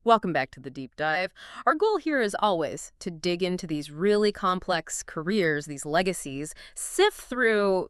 Welcome back to the deep dive. Our goal here is always to dig into these really complex careers, these legacies, sift through,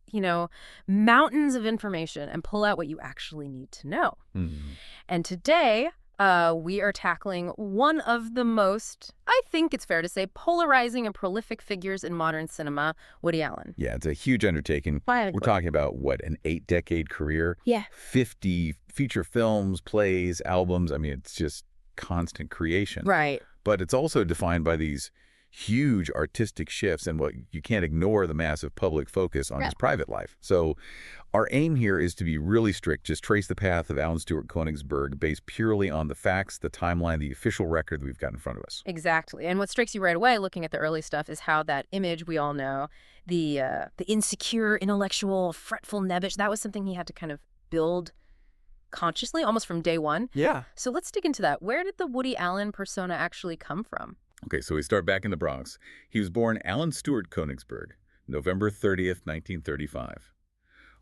mountains of information and pull out what you actually need to know. Mhm. And today, we are tackling one of the most, I think it's fair to say, polarizing and prolific figures in modern cinema, Woody Allen. Yeah, it's a huge undertaking. Why? We're talking about, what, an 8-decade career? Yeah. 50 feature films, plays, albums. I mean, it's just constant creation. Right. But it's also defined by these huge artistic shifts and what you can't ignore the massive public focus on his private life. So our aim here is to be really strict, just trace the path of Alan Stewart Königsberg based purely on the facts, the timeline, the official record that we've got in front of us. Exactly. And what strikes you right away looking at the early stuff is how that image we all know, the insecure, intellectual, fretful nebbish, that was something he had to kind of build consciously, almost from day one. Yeah. So let's dig into that. Where did the Woody Allen persona actually come from? Okay, so we start back in the Bronx. He was born Alan Stewart Königsberg, November 30th, 1935.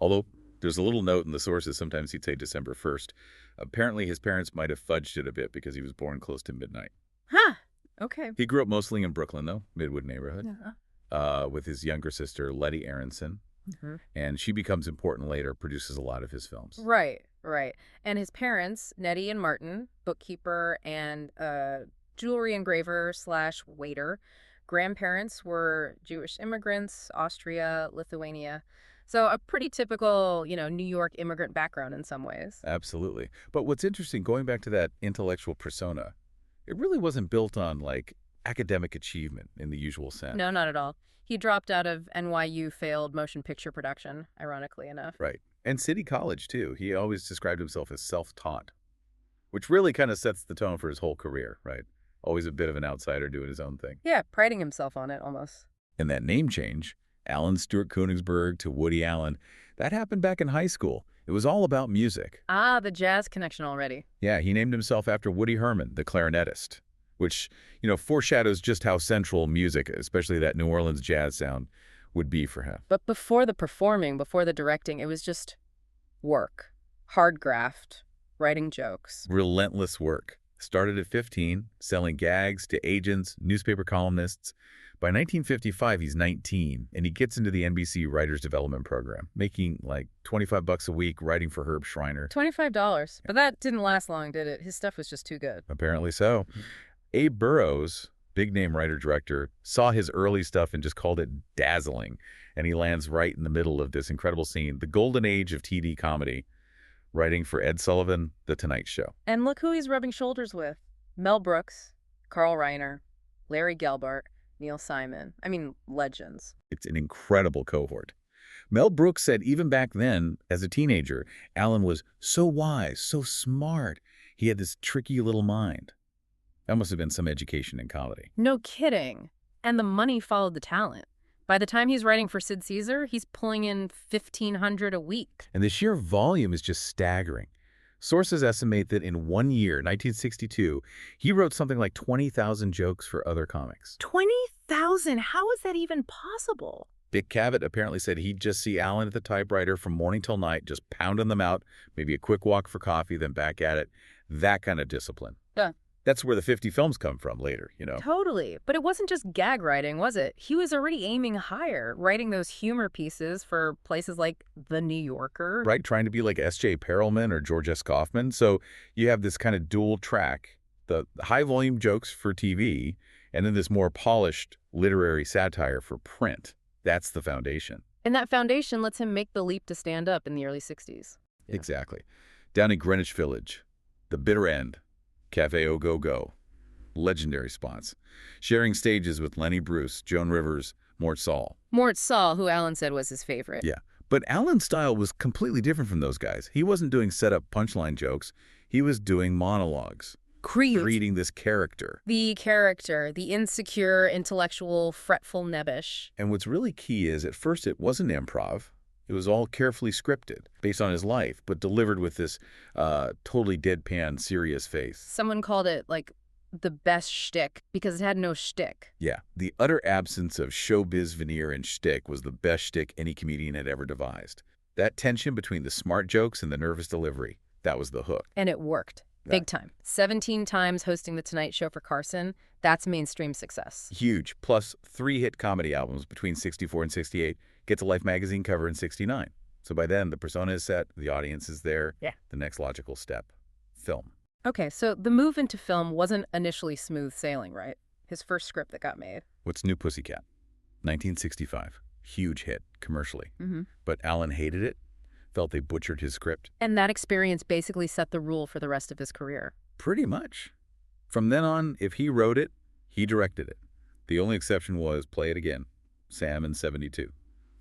Although there's a little note in the sources, sometimes he'd say December 1st. Apparently his parents might have fudged it a bit because he was born close to midnight. Huh. Okay. He grew up mostly in Brooklyn, though, Midwood neighborhood, Yeah. with his younger sister, Letty Aronson. Mhm. And she becomes important later, produces a lot of his films. Right. And his parents, Nettie and Martin, bookkeeper and jewelry engraver / waiter. Grandparents were Jewish immigrants, Austria, Lithuania. So a pretty typical, New York immigrant background in some ways. Absolutely. But what's interesting, going back to that intellectual persona, it really wasn't built on, academic achievement in the usual sense. No, not at all. He dropped out of NYU failed motion picture production, ironically enough. Right. And City College, too. He always described himself as self-taught, which really kind of sets the tone for his whole career, right? Always a bit of an outsider doing his own thing. Yeah, priding himself on it almost. And that name change, Alan Stewart Königsberg to Woody Allen, that happened back in high school. It was all about music. Ah, the jazz connection already. Yeah, he named himself after Woody Herman, the clarinetist, which, foreshadows just how central music, especially that New Orleans jazz sound, would be for him. But before the performing, before the directing, it was just work, hard graft, writing jokes. Relentless work. Started at 15, selling gags to agents, newspaper columnists. By 1955, he's 19, and he gets into the NBC Writers Development Program, making $25 a week writing for Herb Schreiner. $25. But that didn't last long, did it? His stuff was just too good. Apparently so. Abe Burrows, big-name writer-director, saw his early stuff and just called it dazzling, and he lands right in the middle of this incredible scene, the golden age of TV comedy, writing for Ed Sullivan, The Tonight Show. And look who he's rubbing shoulders with. Mel Brooks, Carl Reiner, Larry Gelbart, Neil Simon. I mean, legends. It's an incredible cohort. Mel Brooks said even back then, as a teenager, Allen was so wise, so smart. He had this tricky little mind. That must have been some education in comedy. No kidding. And the money followed the talent. By the time he's writing for Sid Caesar, he's pulling in $1,500 a week. And the sheer volume is just staggering. Sources estimate that in 1 year, 1962, he wrote something like 20,000 jokes for other comics. 20,000? How is that even possible? Dick Cavett apparently said he'd just see Allen at the typewriter from morning till night, just pounding them out, maybe a quick walk for coffee, then back at it. That kind of discipline. Yeah. That's where the 50 films come from later, Totally. But it wasn't just gag writing, was it? He was already aiming higher, writing those humor pieces for places like The New Yorker. Right, trying to be like S.J. Perelman or George S. Kaufman. So you have this kind of dual track, the high-volume jokes for TV, and then this more polished literary satire for print. That's the foundation. And that foundation lets him make the leap to stand up in the early 60s. Yeah. Exactly. Down in Greenwich Village, The Bitter End, Cafe Au Go Go, legendary spots. Sharing stages with Lenny Bruce, Joan Rivers, Mort Sahl. Mort Sahl, who Allen said was his favorite. Yeah, but Allen's style was completely different from those guys. He wasn't doing set-up punchline jokes. He was doing monologues. Creating this character. The character, the insecure, intellectual, fretful nebbish. And what's really key is, at first, it wasn't improv. It was all carefully scripted, based on his life, but delivered with this totally deadpan, serious face. Someone called it, the best shtick, because it had no shtick. Yeah, the utter absence of showbiz veneer and shtick was the best shtick any comedian had ever devised. That tension between the smart jokes and the nervous delivery, that was the hook. And it worked. Big time. 17 times hosting The Tonight Show for Carson. That's mainstream success. Huge. Plus 3 hit comedy albums between 64 and 68. Gets a Life magazine cover in 69. So by then, the persona is set, the audience is there. Yeah. The next logical step, film. Okay, so the move into film wasn't initially smooth sailing, right? His first script that got made. What's New Pussycat? 1965. Huge hit, commercially. Mm-hmm. But Alan hated it, felt they butchered his script. And that experience basically set the rule for the rest of his career. Pretty much. From then on, if he wrote it, he directed it. The only exception was Play It Again, Sam in 72,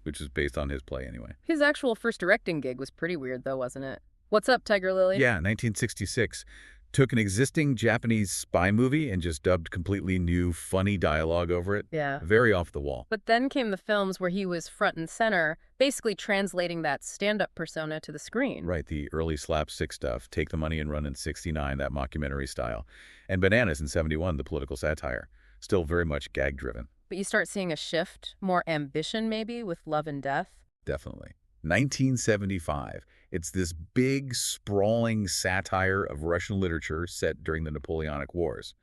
which is based on his play anyway. His actual first directing gig was pretty weird, though, wasn't it? What's up, Tiger Lily? Yeah, 1966. Took an existing Japanese spy movie and just dubbed completely new, funny dialogue over it. Yeah. Very off the wall. But then came the films where he was front and center, basically translating that stand-up persona to the screen. Right, the early slapstick stuff, Take the Money and Run in 69, that mockumentary style. And Bananas in 71, the political satire. Still very much gag-driven. But you start seeing a shift, more ambition maybe, with Love and Death. Definitely. 1975. It's this big, sprawling satire of Russian literature set during the Napoleonic Wars.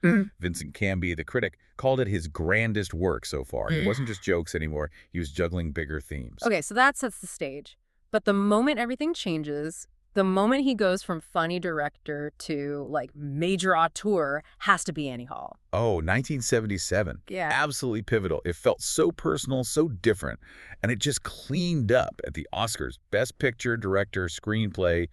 Vincent Canby, the critic, called it his grandest work so far. It wasn't just jokes anymore. He was juggling bigger themes. Okay, so that sets the stage. But the moment everything changes, the moment he goes from funny director to, like, major auteur, has to be Annie Hall. Oh, 1977. Yeah. Absolutely pivotal. It felt so personal, so different. And it just cleaned up at the Oscars. Best Picture, Director, Screenplay,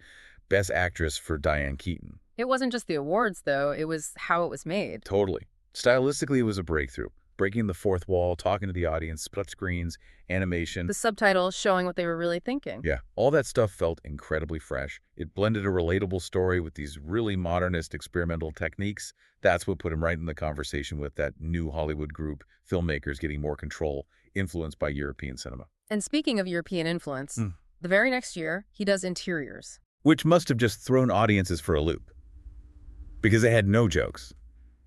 Best Actress for Diane Keaton. It wasn't just the awards, though. It was how it was made. Totally. Stylistically, it was a breakthrough. Breaking the fourth wall, talking to the audience, split screens, animation. The subtitles showing what they were really thinking. Yeah, all that stuff felt incredibly fresh. It blended a relatable story with these really modernist experimental techniques. That's what put him right in the conversation with that new Hollywood group, filmmakers getting more control, influenced by European cinema. And speaking of European influence, the very next year, he does Interiors. Which must have just thrown audiences for a loop. Because they had no jokes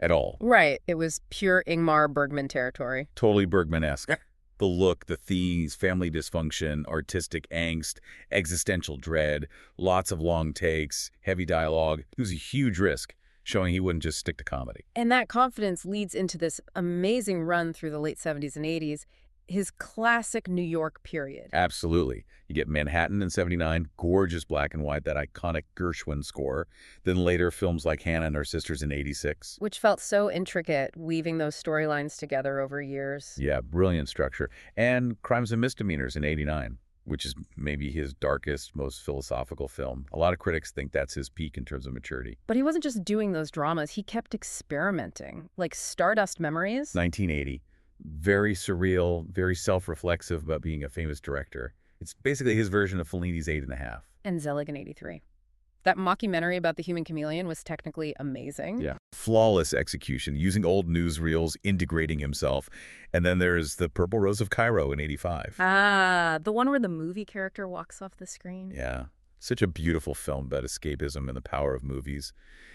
at all. Right. It was pure Ingmar Bergman territory. Totally Bergman-esque. The look, the themes, family dysfunction, artistic angst, existential dread, lots of long takes, heavy dialogue. It was a huge risk, showing he wouldn't just stick to comedy. And that confidence leads into this amazing run through the late 70s and 80s, his classic New York period. Absolutely. You get Manhattan in 79, gorgeous black and white, that iconic Gershwin score. Then later, films like Hannah and Her Sisters in 86. Which felt so intricate, weaving those storylines together over years. Yeah, brilliant structure. And Crimes and Misdemeanors in 89, which is maybe his darkest, most philosophical film. A lot of critics think that's his peak in terms of maturity. But he wasn't just doing those dramas. He kept experimenting, like Stardust Memories. 1980. Very surreal, very self-reflexive about being a famous director. It's basically his version of Fellini's 8½. And Zelig in 83. That mockumentary about the human chameleon was technically amazing. Yeah. Flawless execution, using old newsreels, integrating himself. And then there's The Purple Rose of Cairo in 85. Ah, the one where the movie character walks off the screen. Yeah. Such a beautiful film about escapism and the power of movies.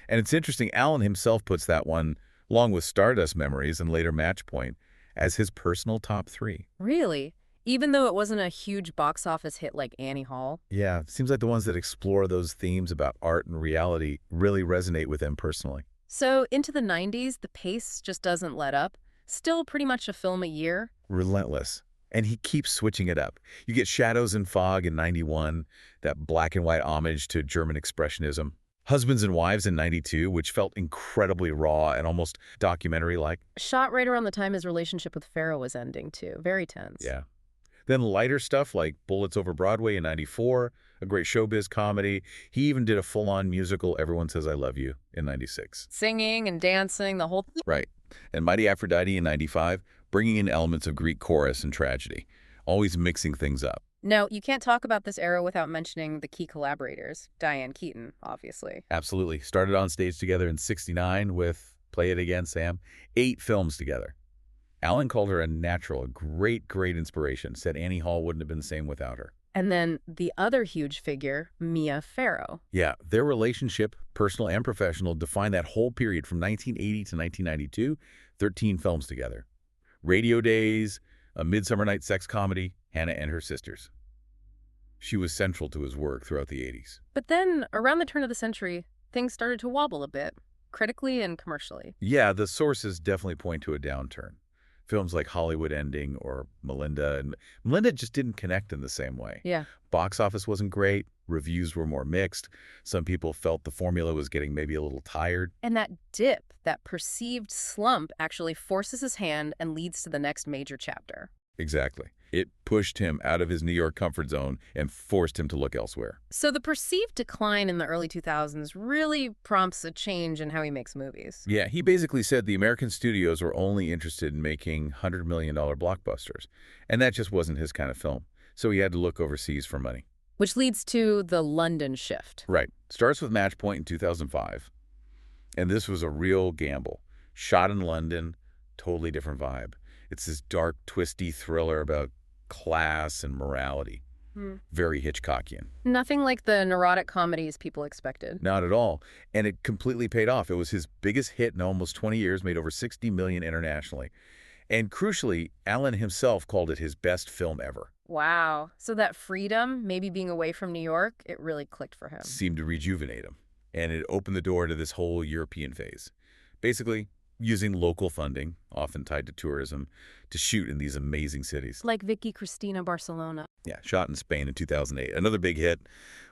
And it's interesting, Alan himself puts that one, along with Stardust Memories and later Match Point, as his personal top 3. Really? Even though it wasn't a huge box office hit like Annie Hall? Yeah, it seems like the ones that explore those themes about art and reality really resonate with him personally. So into the 90s, the pace just doesn't let up. Still pretty much a film a year. Relentless. And he keeps switching it up. You get Shadows and Fog in 91, that black and white homage to German Expressionism. Husbands and Wives in 92, which felt incredibly raw and almost documentary-like. Shot right around the time his relationship with Farrah was ending, too. Very tense. Yeah. Then lighter stuff like Bullets Over Broadway in 94, a great showbiz comedy. He even did a full-on musical, Everyone Says I Love You, in 96. Singing and dancing, the whole thing. Right. And Mighty Aphrodite in 95, bringing in elements of Greek chorus and tragedy, always mixing things up. No, you can't talk about this era without mentioning the key collaborators. Diane Keaton, obviously. Absolutely. Started on stage together in 69 with Play It Again, Sam. 8 films together. Alan called her a natural, a great, great inspiration. Said Annie Hall wouldn't have been the same without her. And then the other huge figure, Mia Farrow. Yeah, their relationship, personal and professional, defined that whole period from 1980 to 1992, 13 films together. Radio Days, A Midsummer Night Sex Comedy, Hannah and Her Sisters. She was central to his work throughout the 80s. But then, around the turn of the century, things started to wobble a bit, critically and commercially. Yeah, the sources definitely point to a downturn. Films like Hollywood Ending or Melinda, and Melinda just didn't connect in the same way. Yeah. Box office wasn't great. Reviews were more mixed. Some people felt the formula was getting maybe a little tired. And that dip, that perceived slump, actually forces his hand and leads to the next major chapter. Exactly. It pushed him out of his New York comfort zone and forced him to look elsewhere. So the perceived decline in the early 2000s really prompts a change in how he makes movies. Yeah, he basically said the American studios were only interested in making $100 million blockbusters, and that just wasn't his kind of film. So he had to look overseas for money. Which leads to the London shift. Right. Starts with Match Point in 2005, and this was a real gamble. Shot in London, totally different vibe. It's this dark, twisty thriller about class and morality. Very Hitchcockian. Nothing like the neurotic comedies people expected. Not at all. And it completely paid off. It was his biggest hit in almost 20 years, made over $60 million internationally. And crucially, Allen himself called it his best film ever. Wow. So that freedom, maybe being away from New York, it really clicked for him. Seemed to rejuvenate him. And it opened the door to this whole European phase. Basically, using local funding, often tied to tourism, to shoot in these amazing cities. Like Vicky Cristina Barcelona. Yeah, shot in Spain in 2008. Another big hit,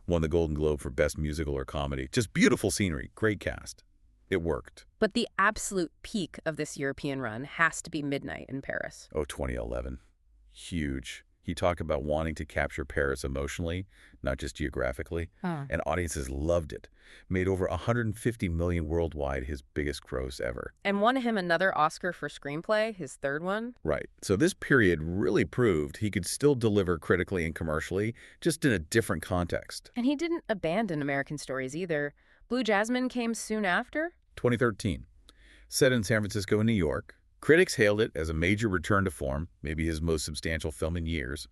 won the Golden Globe for Best Musical or Comedy. Just beautiful scenery, great cast. It worked. But the absolute peak of this European run has to be Midnight in Paris. Oh, 2011. Huge. He talked about wanting to capture Paris emotionally, not just geographically, and audiences loved it. Made over $150 million worldwide, his biggest gross ever. And won him another Oscar for screenplay, his third one. Right. So this period really proved he could still deliver critically and commercially, just in a different context. And he didn't abandon American stories either. Blue Jasmine came soon after. 2013. Set in San Francisco and New York. Critics hailed it as a major return to form, maybe his most substantial film in years,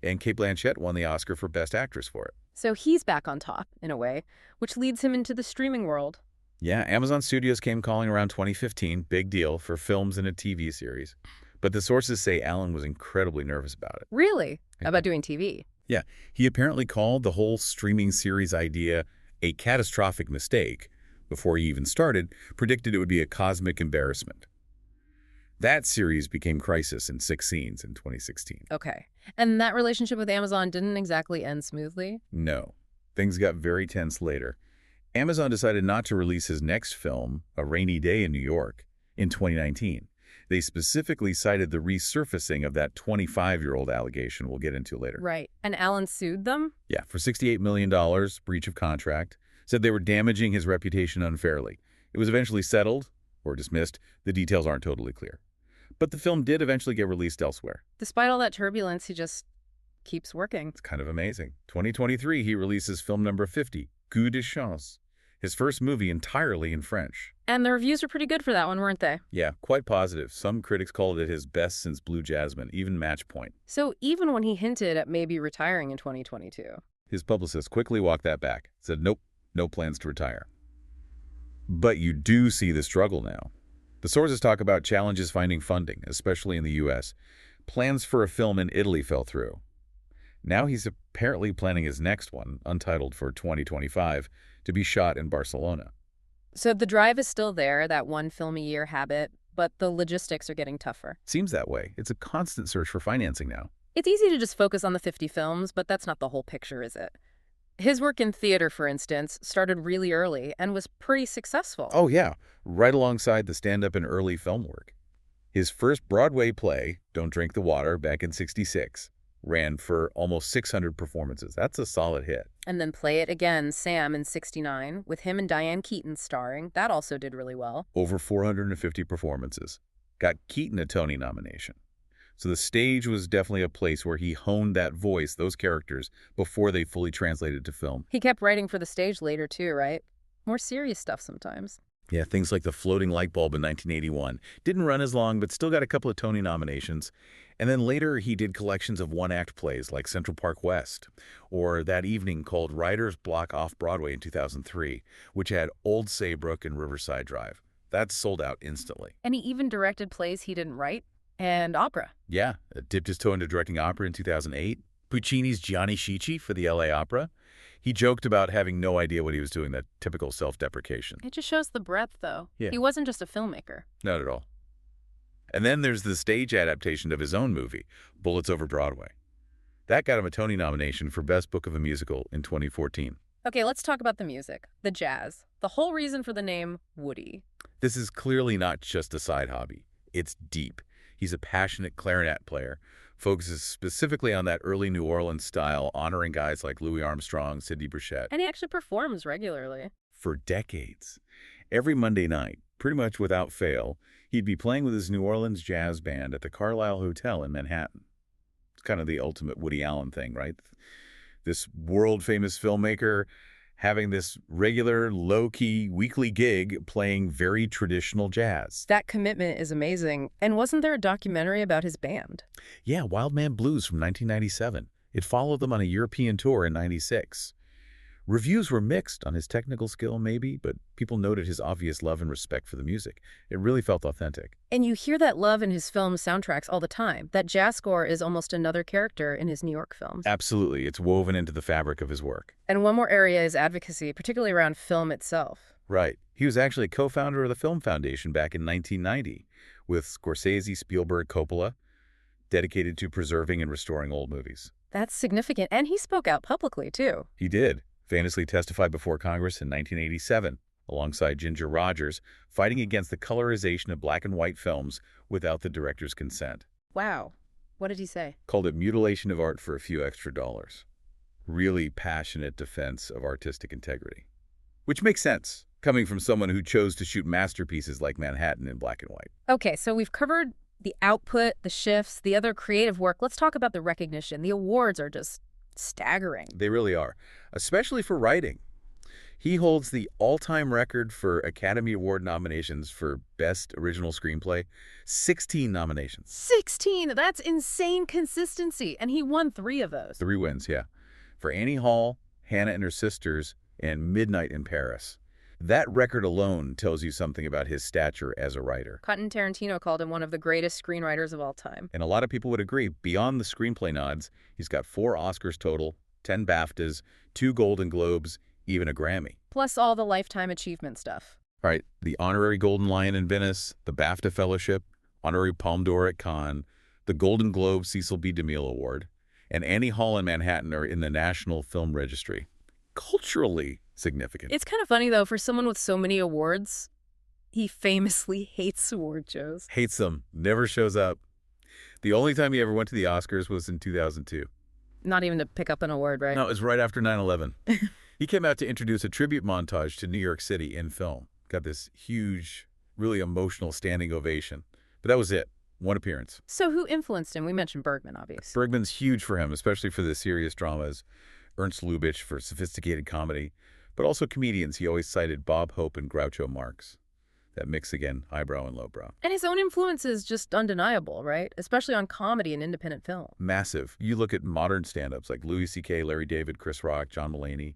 and Cate Blanchett won the Oscar for Best Actress for it. So he's back on top, in a way, which leads him into the streaming world. Yeah, Amazon Studios came calling around 2015, big deal, for films and a TV series. But the sources say Allen was incredibly nervous about it. Really? About doing TV? Yeah, he apparently called the whole streaming series idea a catastrophic mistake. Before he even started, predicted it would be a cosmic embarrassment. That series became Crisis in 6 scenes in 2016. Okay. And that relationship with Amazon didn't exactly end smoothly? No. Things got very tense later. Amazon decided not to release his next film, A Rainy Day in New York, in 2019. They specifically cited the resurfacing of that 25-year-old allegation we'll get into later. Right. And Allen sued them? Yeah, for $68 million, breach of contract. Said they were damaging his reputation unfairly. It was eventually settled or dismissed. The details aren't totally clear. But the film did eventually get released elsewhere. Despite all that turbulence, he just keeps working. It's kind of amazing. 2023, he releases film number 50, Coup de Chance, his first movie entirely in French. And the reviews were pretty good for that one, weren't they? Yeah, quite positive. Some critics called it his best since Blue Jasmine, even Match Point. So even when he hinted at maybe retiring in 2022. His publicist quickly walked that back, said nope, no plans to retire. But you do see the struggle now. The sources talk about challenges finding funding, especially in the U.S. Plans for a film in Italy fell through. Now he's apparently planning his next one, untitled for 2025, to be shot in Barcelona. So the drive is still there, that one film a year habit, but the logistics are getting tougher. Seems that way. It's a constant search for financing now. It's easy to just focus on the 50 films, but that's not the whole picture, is it? His work in theater, for instance, started really early and was pretty successful. Oh, yeah, right alongside the stand-up and early film work. His first Broadway play, Don't Drink the Water, back in '66, ran for almost 600 performances. That's a solid hit. And then Play It Again, Sam, in '69, with him and Diane Keaton starring. That also did really well. Over 450 performances. Got Keaton a Tony nomination. So the stage was definitely a place where he honed that voice, those characters, before they fully translated to film. He kept writing for the stage later, too, right? More serious stuff sometimes. Yeah, things like The Floating Light Bulb in 1981. Didn't run as long, but still got a couple of Tony nominations. And then later, he did collections of one-act plays like Central Park West, or that evening called Writer's Block Off-Broadway in 2003, which had Old Saybrook and Riverside Drive. That sold out instantly. And he even directed plays he didn't write. And opera. Yeah, dipped his toe into directing opera in 2008. Puccini's Gianni Schicchi for the LA Opera. He joked about having no idea what he was doing, that typical self-deprecation. It just shows the breadth, though. Yeah. He wasn't just a filmmaker. Not at all. And then there's the stage adaptation of his own movie, Bullets Over Broadway. That got him a Tony nomination for Best Book of a Musical in 2014. Okay, let's talk about the music, the jazz. The whole reason for the name Woody. This is clearly not just a side hobby. It's deep. He's a passionate clarinet player, focuses specifically on that early New Orleans style, honoring guys like Louis Armstrong, Sidney Bechet. And he actually performs regularly. For decades. Every Monday night, pretty much without fail, he'd be playing with his New Orleans jazz band at the Carlyle Hotel in Manhattan. It's kind of the ultimate Woody Allen thing, right? This world-famous filmmaker having this regular, low-key, weekly gig playing very traditional jazz. That commitment is amazing. And wasn't there a documentary about his band? Yeah, Wild Man Blues from 1997. It followed them on a European tour in '96. Reviews were mixed on his technical skill, maybe, but people noted his obvious love and respect for the music. It really felt authentic. And you hear that love in his film soundtracks all the time. That jazz score is almost another character in his New York films. Absolutely. It's woven into the fabric of his work. And one more area is advocacy, particularly around film itself. Right. He was actually co-founder of the Film Foundation back in 1990 with Scorsese, Spielberg, Coppola, dedicated to preserving and restoring old movies. That's significant. And he spoke out publicly, too. He did. Famously testified before Congress in 1987, alongside Ginger Rogers, fighting against the colorization of black and white films without the director's consent. Wow. What did he say? Called it mutilation of art for a few extra dollars. Really passionate defense of artistic integrity. Which makes sense, coming from someone who chose to shoot masterpieces like Manhattan in black and white. Okay, so we've covered the output, the shifts, the other creative work. Let's talk about the recognition. The awards are just staggering. They really are, especially for writing. He holds the all-time record for Academy Award nominations for Best Original Screenplay, 16 nominations. 16! That's insane consistency, and he won 3 of those. 3 wins, yeah. For Annie Hall, Hannah and Her Sisters, and Midnight in Paris. That record alone tells you something about his stature as a writer. Quentin Tarantino called him one of the greatest screenwriters of all time. And a lot of people would agree. Beyond the screenplay nods, he's got 4 Oscars total, 10 BAFTAs, 2 Golden Globes, even a Grammy. Plus all the lifetime achievement stuff. All right, the Honorary Golden Lion in Venice, the BAFTA Fellowship, Honorary Palme d'Or at Cannes, the Golden Globe Cecil B. DeMille Award, and Annie Hall and Manhattan are in the National Film Registry. Culturally significant. It's kind of funny, though, for someone with so many awards, he famously hates award shows. Hates them. Never shows up. The only time he ever went to the Oscars was in 2002. Not even to pick up an award, right? No, it was right after 9/11. He came out to introduce a tribute montage to New York City in film. Got this huge, really emotional standing ovation. But that was it. One appearance. So who influenced him? We mentioned Bergman, obviously. Bergman's huge for him, especially for the serious dramas. Ernst Lubitsch for sophisticated comedy. But also comedians. He always cited Bob Hope and Groucho Marx. That mix again, highbrow and lowbrow. And his own influence is just undeniable, right? Especially on comedy and independent film. Massive. You look at modern stand-ups like Louis C.K., Larry David, Chris Rock, John Mulaney.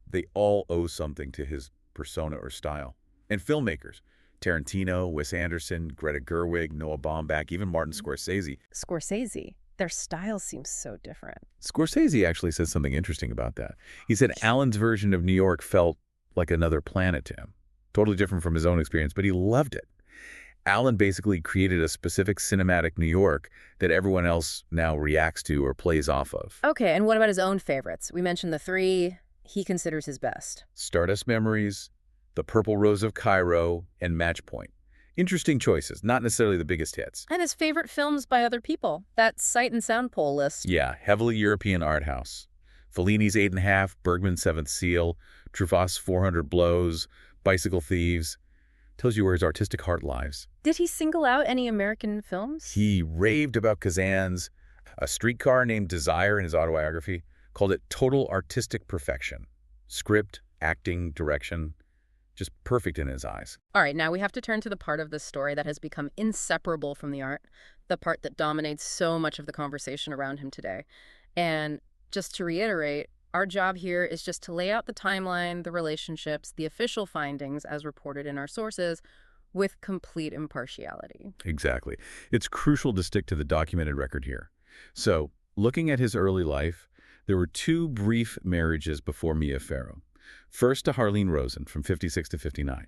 They all owe something to his persona or style. And filmmakers. Tarantino, Wes Anderson, Greta Gerwig, Noah Baumbach, even Martin Scorsese. Scorsese. Their style seems so different. Scorsese actually says something interesting about that. He said Allen's version of New York felt like another planet to him. Totally different from his own experience, but he loved it. Allen basically created a specific cinematic New York that everyone else now reacts to or plays off of. Okay, and what about his own favorites? We mentioned the 3 he considers his best. Stardust Memories, The Purple Rose of Cairo, and Match Point. Interesting choices, not necessarily the biggest hits. And his favorite films by other people. That Sight and Sound poll list. Yeah, heavily European art house. Fellini's 8.5, Bergman's Seventh Seal, Truffaut's 400 Blows, Bicycle Thieves. Tells you where his artistic heart lies. Did he single out any American films? He raved about Kazan's A Streetcar Named Desire in his autobiography, called it total artistic perfection. Script, acting, direction, just perfect in his eyes. All right, now we have to turn to the part of this story that has become inseparable from the art, the part that dominates so much of the conversation around him today. And just to reiterate, our job here is just to lay out the timeline, the relationships, the official findings as reported in our sources with complete impartiality. Exactly. It's crucial to stick to the documented record here. So, looking at his early life, There were two brief marriages before Mia Farrow. First to Harlene Rosen from 56 to 59.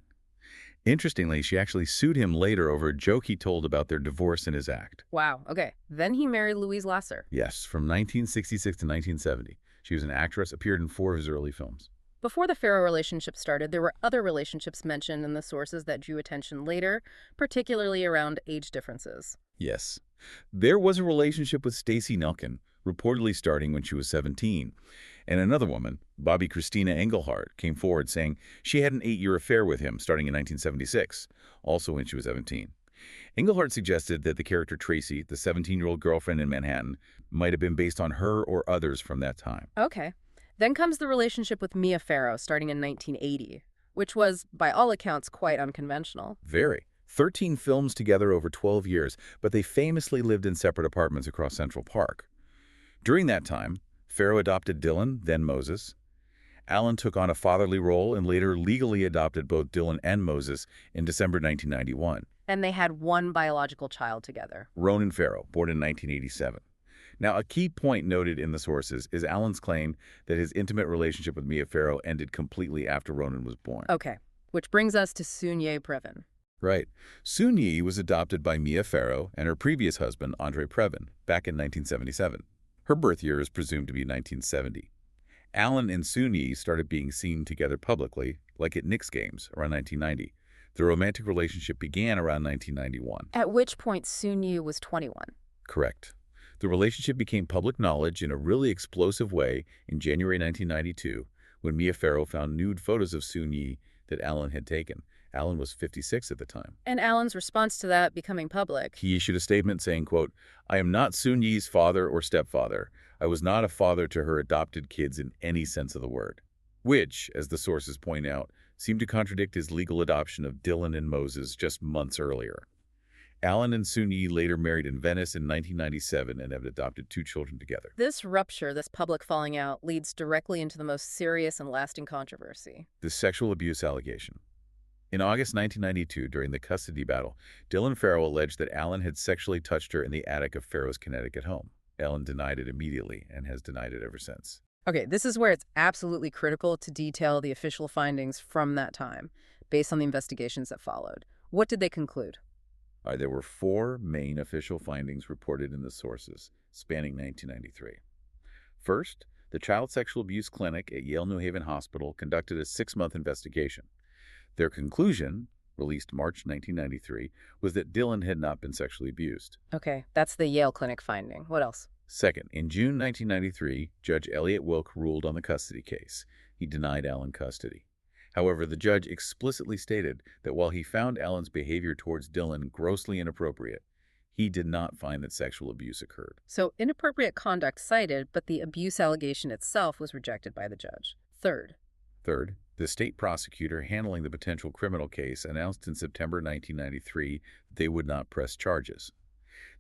Interestingly, she actually sued him later over a joke he told about their divorce in his act. Wow, okay. Then he married Louise Lasser. Yes, from 1966 to 1970. She was an actress, appeared in 4 of his early films. Before the Farrow relationship started, there were other relationships mentioned in the sources that drew attention later, particularly around age differences. Yes. There was a relationship with Stacey Nelkin, reportedly starting when she was 17. And another woman, Bobby Christina Engelhardt, came forward saying she had an 8-year affair with him starting in 1976, also when she was 17. Engelhardt suggested that the character Tracy, the 17-year-old girlfriend in Manhattan, might have been based on her or others from that time. Okay. Then comes the relationship with Mia Farrow starting in 1980, which was, by all accounts, quite unconventional. Very. 13 films together over 12 years, but they famously lived in separate apartments across Central Park. During that time, Farrow adopted Dylan, then Moses. Alan took on a fatherly role and later legally adopted both Dylan and Moses in December 1991. And they had one biological child together. Ronan Farrow, born in 1987. Now, a key point noted in the sources is Alan's claim that his intimate relationship with Mia Farrow ended completely after Ronan was born. Okay, which brings us to Soon-Yi Previn. Right. Soon-Yi was adopted by Mia Farrow and her previous husband, Andre Previn, back in 1977. Her birth year is presumed to be 1970. Alan and Soon-Yi started being seen together publicly, like at Knicks games, around 1990. The romantic relationship began around 1991. At which point Soon-Yi was 21. Correct. The relationship became public knowledge in a really explosive way in January 1992 when Mia Farrow found nude photos of Soon-Yi that Alan had taken. Alan was 56 at the time. And Alan's response to that becoming public. He issued a statement saying, quote, "I am not Soon-Yi's father or stepfather. I was not a father to her adopted kids in any sense of the word." Which, as the sources point out, seemed to contradict his legal adoption of Dylan and Moses just months earlier. Alan and Soon-Yi later married in Venice in 1997 and have adopted 2 children together. This rupture, this public falling out, leads directly into the most serious and lasting controversy. The sexual abuse allegation. In August 1992, during the custody battle, Dylan Farrow alleged that Alan had sexually touched her in the attic of Farrow's Connecticut home. Alan denied it immediately and has denied it ever since. Okay, this is where it's absolutely critical to detail the official findings from that time, based on the investigations that followed. What did they conclude? There were 4 main official findings reported in the sources, spanning 1993. First, the Child Sexual Abuse Clinic at Yale New Haven Hospital conducted a 6-month investigation. Their conclusion, released March 1993, was that Dylan had not been sexually abused. Okay, that's the Yale Clinic finding. What else? Second, in June 1993, Judge Elliot Wilk ruled on the custody case. He denied Alan custody. However, the judge explicitly stated that while he found Alan's behavior towards Dylan grossly inappropriate, he did not find that sexual abuse occurred. So inappropriate conduct cited, but the abuse allegation itself was rejected by the judge. Third, the state prosecutor handling the potential criminal case announced in September 1993 that they would not press charges.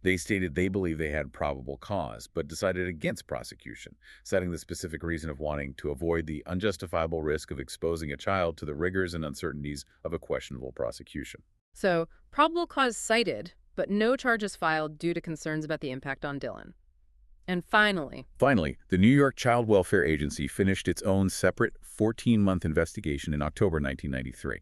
They stated they believed they had probable cause, but decided against prosecution, citing the specific reason of wanting to avoid the unjustifiable risk of exposing a child to the rigors and uncertainties of a questionable prosecution. So, probable cause cited, but no charges filed due to concerns about the impact on Dylan. And finally, the New York Child Welfare Agency finished its own separate 14-month investigation in October 1993.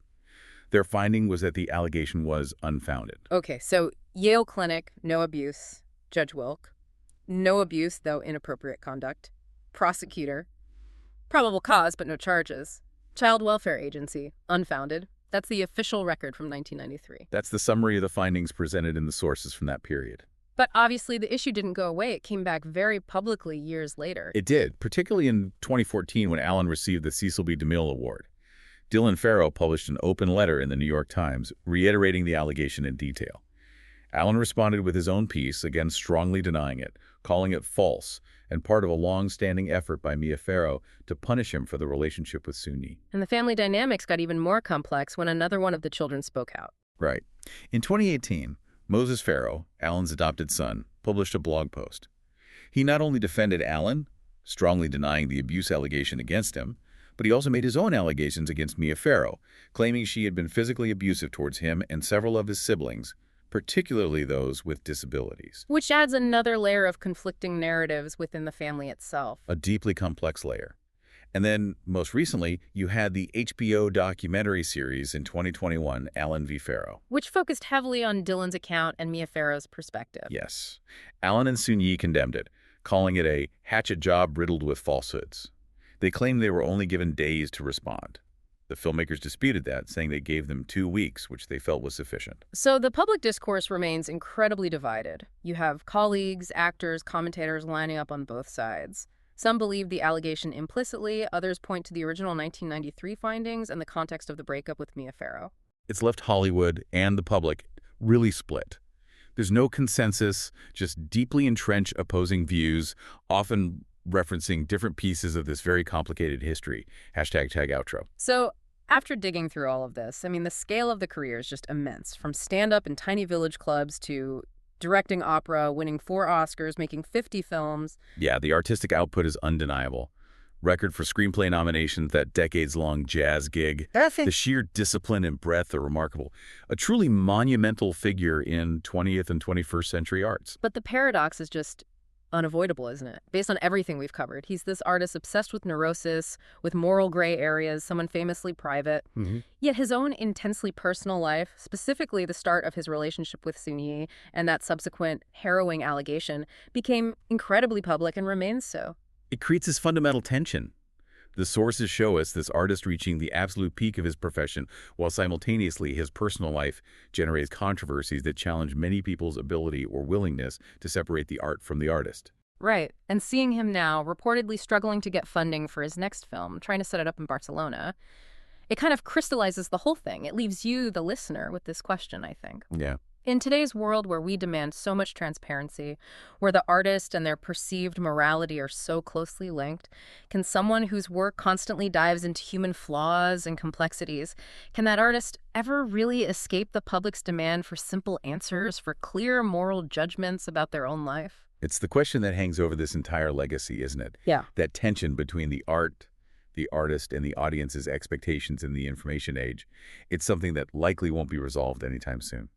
Their finding was that the allegation was unfounded. Okay, so Yale Clinic, no abuse. Judge Wilk, no abuse, though inappropriate conduct. Prosecutor, probable cause, but no charges. Child Welfare Agency, unfounded. That's the official record from 1993. That's the summary of the findings presented in the sources from that period. But obviously the issue didn't go away. It came back very publicly years later. It did, particularly in 2014 when Alan received the Cecil B. DeMille Award. Dylan Farrow published an open letter in the New York Times reiterating the allegation in detail. Alan responded with his own piece, again strongly denying it, calling it false, and part of a long-standing effort by Mia Farrow to punish him for the relationship with Soon-Yi. And the family dynamics got even more complex when another one of the children spoke out. Right. In 2018, Moses Farrow, Alan's adopted son, published a blog post. He not only defended Alan, strongly denying the abuse allegation against him, but he also made his own allegations against Mia Farrow, claiming she had been physically abusive towards him and several of his siblings, particularly those with disabilities. Which adds another layer of conflicting narratives within the family itself. A deeply complex layer. And then, most recently, you had the HBO documentary series in 2021, Alan v. Farrow. Which focused heavily on Dylan's account and Mia Farrow's perspective. Yes. Alan and Soon-Yi condemned it, calling it a hatchet job riddled with falsehoods. They claimed they were only given days to respond. The filmmakers disputed that, saying they gave them 2 weeks, which they felt was sufficient. So the public discourse remains incredibly divided. You have colleagues, actors, commentators lining up on both sides. Some believe the allegation implicitly, others point to the original 1993 findings and the context of the breakup with Mia Farrow. It's left Hollywood and the public really split. There's no consensus, just deeply entrenched opposing views, often referencing different pieces of this very complicated history. Hashtag tag outro. So after digging through all of this, the scale of the career is just immense, from stand-up in tiny village clubs to directing opera, winning 4 Oscars, making 50 films. Yeah, the artistic output is undeniable. Record for screenplay nominations, that decades-long jazz gig. The sheer discipline and breadth are remarkable. A truly monumental figure in 20th and 21st century arts. But the paradox is just unavoidable, isn't it? Based on everything we've covered. He's this artist obsessed with neurosis, with moral gray areas, someone famously private. Yet his own intensely personal life, specifically the start of his relationship with Soon-Yi and that subsequent harrowing allegation, became incredibly public and remains so. It creates this fundamental tension. The sources show us this artist reaching the absolute peak of his profession, while simultaneously his personal life generates controversies that challenge many people's ability or willingness to separate the art from the artist. Right. And seeing him now reportedly struggling to get funding for his next film, trying to set it up in Barcelona, it kind of crystallizes the whole thing. It leaves you, the listener, with this question, I think. Yeah. In today's world where we demand so much transparency, where the artist and their perceived morality are so closely linked, can someone whose work constantly dives into human flaws and complexities, can that artist ever really escape the public's demand for simple answers, for clear moral judgments about their own life? It's the question that hangs over this entire legacy, isn't it? Yeah. That tension between the art, the artist, and the audience's expectations in the information age. It's something that likely won't be resolved anytime soon.